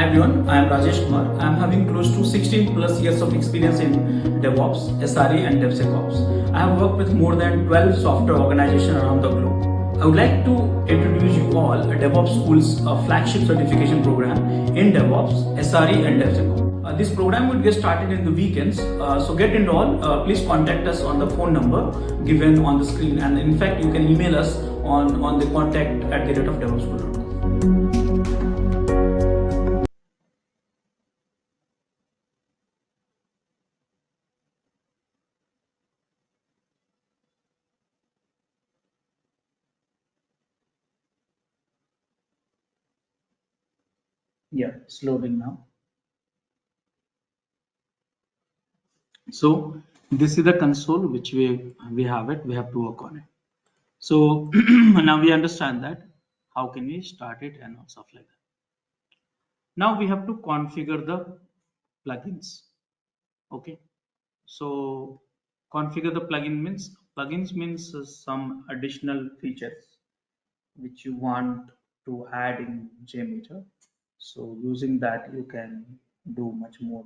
Hi everyone, I am Rajesh Kumar. I am having close to 16 plus years of experience in Devops, SRE and DevSecOps. I have worked with more than 12 software organizations around the globe. I would like to introduce you all a Devops School's flagship certification program in Devops, SRE and DevSecOps. This program will get started in the weekends, so get enrolled. Please contact us on the phone number given on the screen, and in fact you can email us on the contact@devopsschool.com. Yeah, it's loading now. So this is the console which we have it. We have to work on it. So now we understand that how can we start it and stuff like that. Now we have to configure the plugins. Okay. So configure the plugins means some additional features which you want to add in JMeter. So using that you can do much more,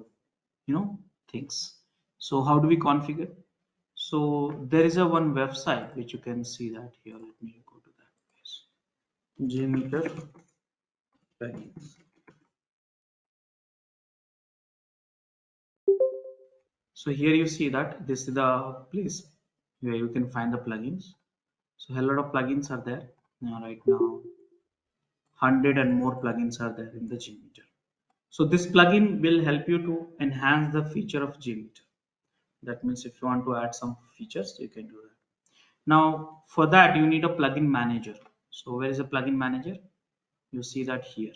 things. So how do we configure? So there is a one website which you can see that here. Let me go to that place. Jmeter plugins. So here you see that this is the place where you can find the plugins. So a lot of plugins are there. Right now, 100 and more plugins are there in the Jmeter. So this plugin will help you to enhance the feature of Jmeter. That means if you want to add some features, you can do that. Now for that you need a plugin manager. So where is the plugin manager? You see that here,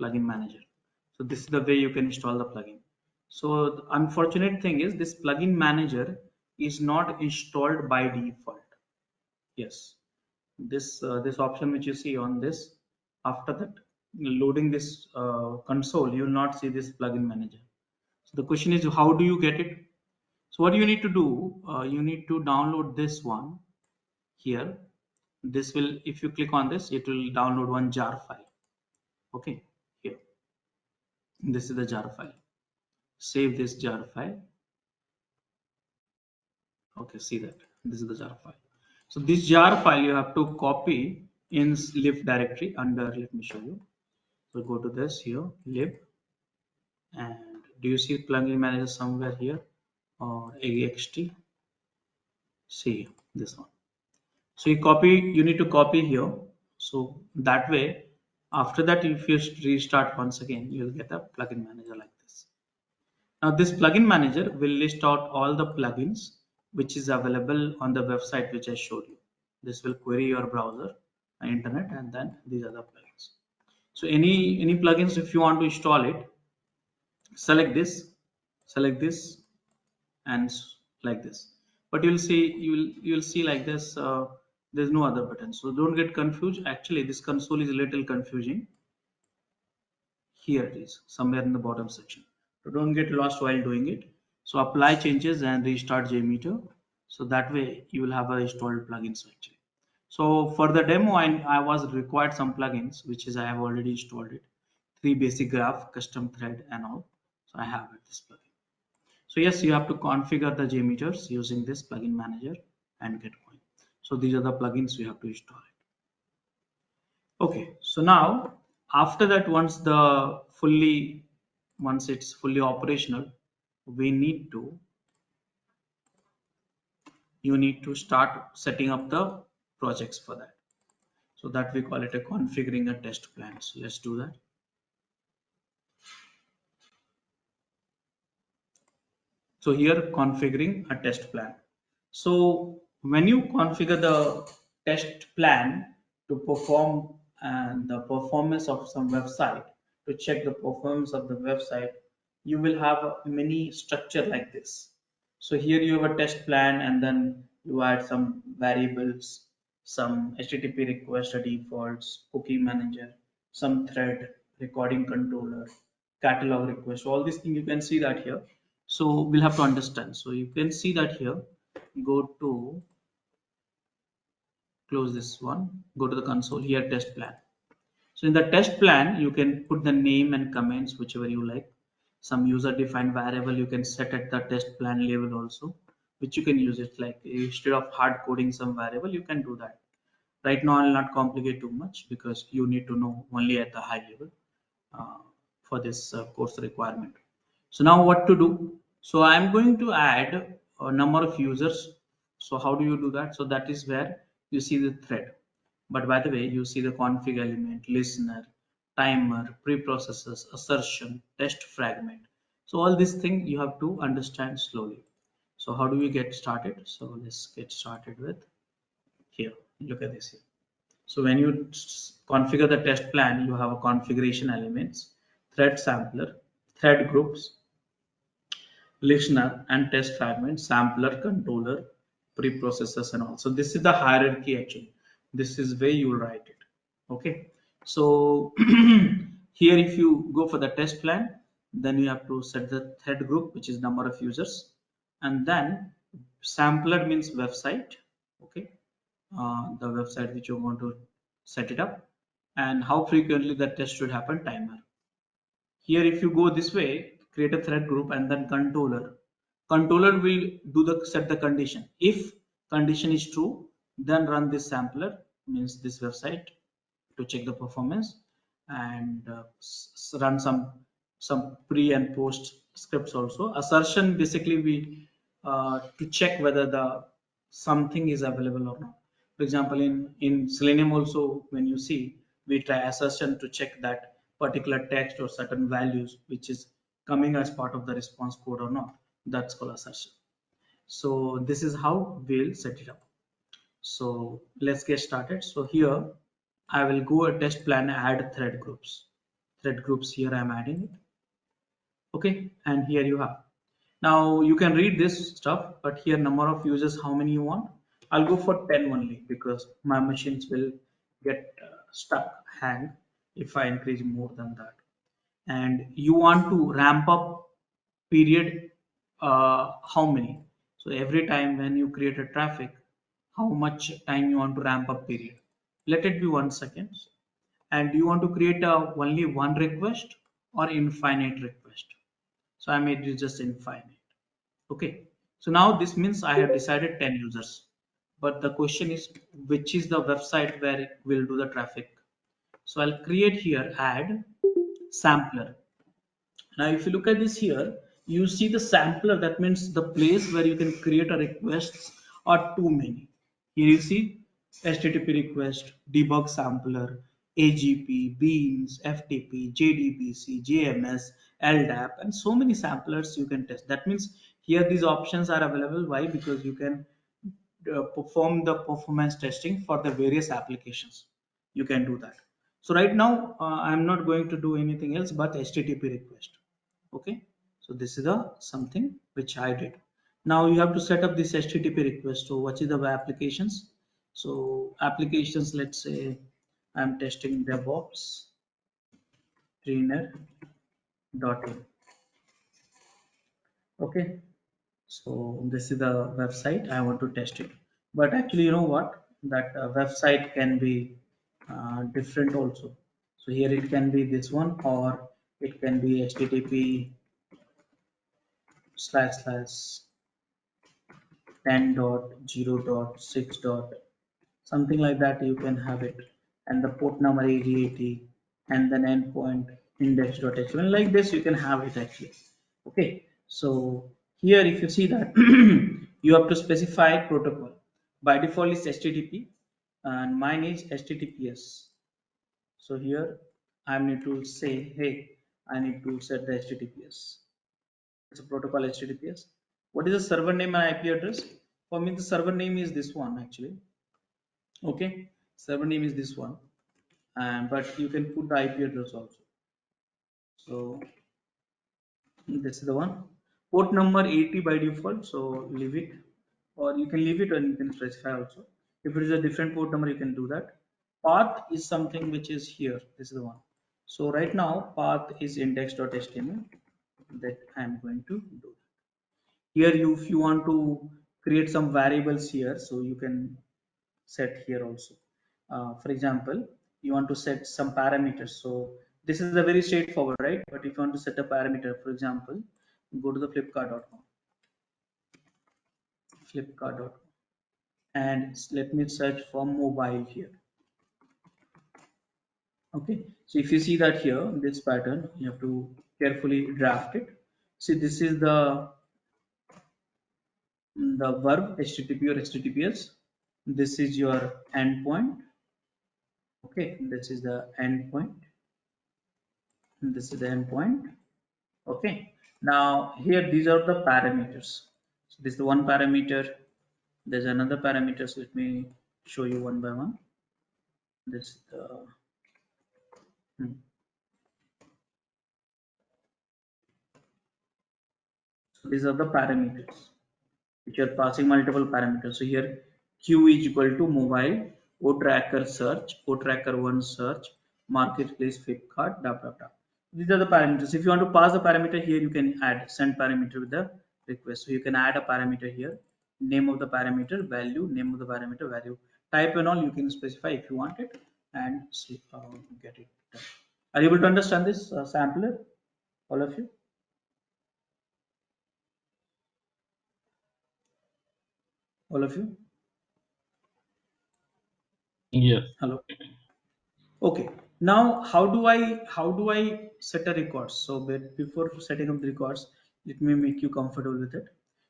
plugin manager. So this is the way you can install the plugin. So the unfortunate thing is this plugin manager is not installed by default. Yes, this option which you see on this, after that loading this console, you will not see this plugin manager. So the question is, how do you get it? So what you need to do, you need to download this one here. This will, if you click on this, it will download one jar file. Okay, here, this is the jar file. Save this jar file. Okay, see that this is the jar file. So this jar file you have to copy in lib directory under, let me show you. So go to this here, lib, and do you see plugin manager somewhere here or axt? See this one. So you need to copy here. So that way, after that, if you restart once again, you'll get a plugin manager like this. Now this plugin manager will list out all the plugins which is available on the website which I showed you. This will query your browser and internet, and then these are the plugins. So any plugins, if you want to install it, select this, and like this. But you'll see like this. There's no other button, so don't get confused. Actually, this console is a little confusing. Here it is, somewhere in the bottom section. So don't get lost while doing it. So apply changes and restart JMeter. So that way you will have a installed plugins actually. So for the demo, I was required some plugins, which is I have already installed it. 3 basic graph, custom thread, and all. So I have it, this plugin. So yes, you have to configure the JMeters using this plugin manager and get going. So these are the plugins you have to install it. Okay, so now after that, once it's fully operational, you need to start setting up the projects for that. So that we call it a configuring a test plan. So let's do that. So here configuring a test plan. So when you configure the test plan to perform the performance of some website, to check the performance of the website, you will have a mini structure like this. So here you have a test plan, and then you add some variables, some HTTP request defaults, cookie manager, some thread, recording controller, catalog request, all these things you can see that here. So we'll have to understand. So you can see that here, go to close this one, go to the console here, test plan. So in the test plan, you can put the name and comments, whichever you like. Some user defined variable you can set at the test plan level also, which you can use it like instead of hard coding some variable, you can do that. Right now, I'll not complicate too much because you need to know only at the high level uh, for this course requirement. So now what to do? So I'm going to add a number of users. So how do you do that? So that is where you see the thread. But by the way, you see the config element, listener, timer, preprocessors, assertion, test fragment. So all these things you have to understand slowly. So how do we get started? So let's get started with here. Look at this here. So when you configure the test plan, you have a configuration elements, thread sampler, thread groups, listener and test fragment, sampler, controller, preprocessors and all. So this is the hierarchy actually. This is where you will write it. Okay. So here if you go for the test plan, then you have to set the thread group, which is number of users, and then sampler means website. Okay, the website which you want to set it up, and how frequently the test should happen, timer. Here if you go this way, create a thread group and then controller will do the set the condition. If condition is true, then run this sampler, means this website, to check the performance, and run some pre and post scripts also. Assertion basically we to check whether the something is available or not. For example, in Selenium also, when you see, we try assertion to check that particular text or certain values which is coming as part of the response code or not. That's called assertion. So this is how we'll set it up. So let's get started. So here I will go a test plan, add thread groups. Thread groups here I'm adding it. Okay, and here you have. Now you can read this stuff, but here number of users, how many you want. I'll go for 10 only because my machines will get stuck, hang if I increase more than that. And you want to ramp up period, how many? So every time when you create a traffic, how much time you want to ramp up period? Let it be 1 second. And do you want to create only one request or infinite request? So I made it just infinite. Okay. So now this means I have decided 10 users. But the question is, which is the website where it will do the traffic? So I'll create here, add sampler. Now, if you look at this here, you see the sampler. That means the place where you can create a requests are too many. Here you see HTTP request, debug sampler, AGP, beans, FTP, JDBC, JMS, LDAP, and so many samplers you can test. That means here these options are available. Why? Because you can perform the performance testing for the various applications. You can do that. So right now I'm not going to do anything else but HTTP request. Okay, so this is the something which I did. Now you have to set up this HTTP request. So what is the applications? So applications, let's say I'm testing Devops trainer.in. Okay, so this is the website I want to test it. But actually, you know what? That website can be different also. So here it can be this one, or it can be HTTP slash slash 10.0.6. Something like that you can have it, and the port number 8080, and then endpoint index.html, like this you can have it actually. Okay, so here if you see that you have to specify protocol. By default is HTTP and mine is HTTPS. So here I need to say, hey, I need to set the HTTPS. It's a protocol HTTPS. What is the server name and IP address? For me, the server name is this one actually. Okay, server name is this one, and but you can put the IP address also. So this is the one. Port number 80 by default, so leave it, or you can leave it and you can specify also. If it is a different port number, you can do that. Path is something which is here. This is the one. So right now, path is index.html that I am going to do. Here, if you want to create some variables here, so you can set here also. For example, you want to set some parameters. So this is a very straightforward, right? But if you want to set a parameter, for example, go to the flipkart.com, and let me search for mobile here. Okay, so if you see that here, this pattern, you have to carefully draft it. See, this is the verb HTTP or HTTPS. This is your endpoint. Okay, this is the endpoint. This is the endpoint. Okay, now here these are the parameters. So this is the one parameter. There's another parameter. So let me show you one by one. This is the hmm. So these are the parameters which are passing multiple parameters. So here Q is equal to mobile, O tracker search, O tracker one search, marketplace Flipkart, blah blah blah. These are the parameters. If you want to pass the parameter here, you can add send parameter with the request. So you can add a parameter here, name of the parameter, value, name of the parameter, value, type and all you can specify if you want it, and get it done. Are you able to understand this sampler, all of you? All of you? Yes. Hello. Okay. Now, how do I set a record? So, before setting up the records, let me make you comfortable with it.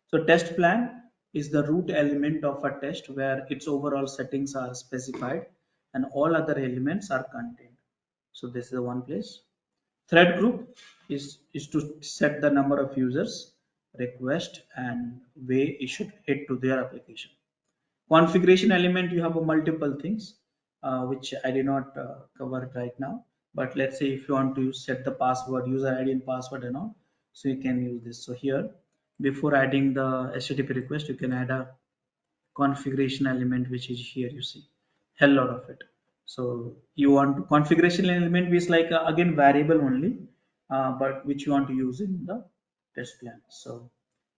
So, test plan is the root element of a test where its overall settings are specified and all other elements are contained. So, this is the one place. Thread group is to set the number of users, request, and way it should hit to their application. Configuration element, you have a multiple things which I did not cover right now, but let's say if you want to set the password, user ID and password and all, so you can use this. So here, before adding the HTTP request, you can add a configuration element, which is here, you see hell lot of it. So you want to configuration element is like again variable only, but which you want to use in the test plan. So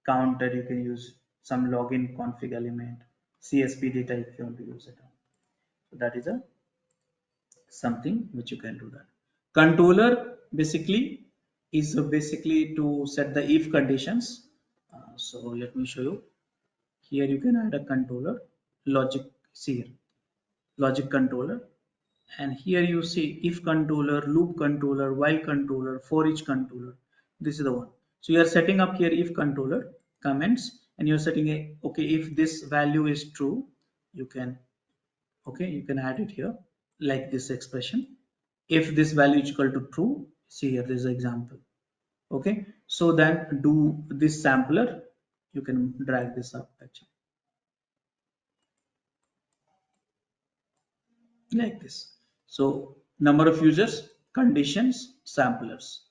counter, you can use some login config element, CSP data if you want to use it. So that is a something which you can do. That controller basically is basically to set the if conditions. So let me show you. Here you can add a controller, logic, see here, logic controller, and here you see if controller, loop controller, while controller, for each controller. This is the one. So you are setting up here if controller comments, and you're setting a okay, if this value is true, you can, okay, you can add it here like this expression. If this value is equal to true, see here, there's an example. Okay, so then do this sampler, you can drag this up actually like this. So number of users, conditions, samplers.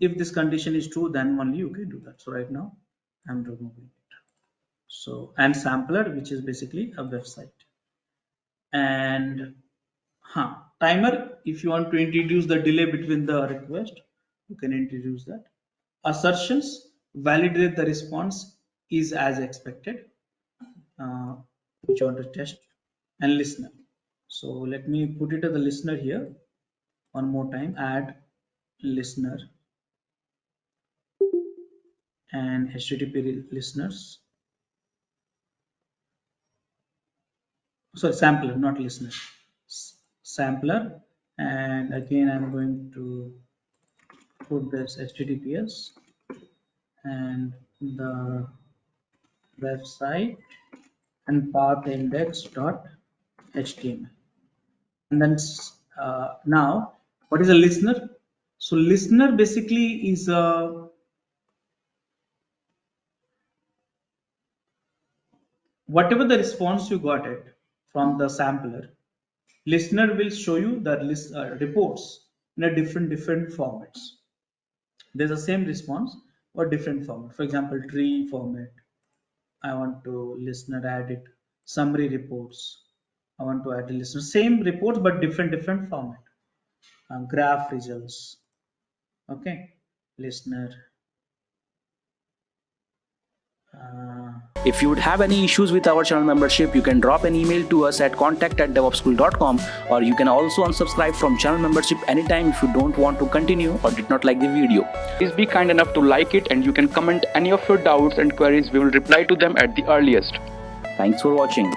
If this condition is true, then only you can do that. So right now I'm removing it. So and sampler, which is basically a website. And timer, if you want to introduce the delay between the request, you can introduce that. Assertions, validate the response is as expected, uh, which you want to test. And listener. So let me put it as the listener here. One more time, add listener and HTTP listeners. Sorry, sampler, not listener. Sampler, and again I'm going to put this HTTPS and the website and path index.html. And then now, what is a listener? So listener basically is a whatever the response you got it from the sampler, listener will show you the list reports in a different formats. There's the same response or different format. For example, tree format, I want to listener add it. Summary reports, I want to add a listener, same reports but different format. Graph results, okay, listener, If you would have any issues with our channel membership, you can drop an email to us at contact@devopschool.com, or you can also unsubscribe from channel membership anytime if you don't want to continue or did not like the video. Please be kind enough to like it, and you can comment any of your doubts and queries. We will reply to them at the earliest. Thanks for watching.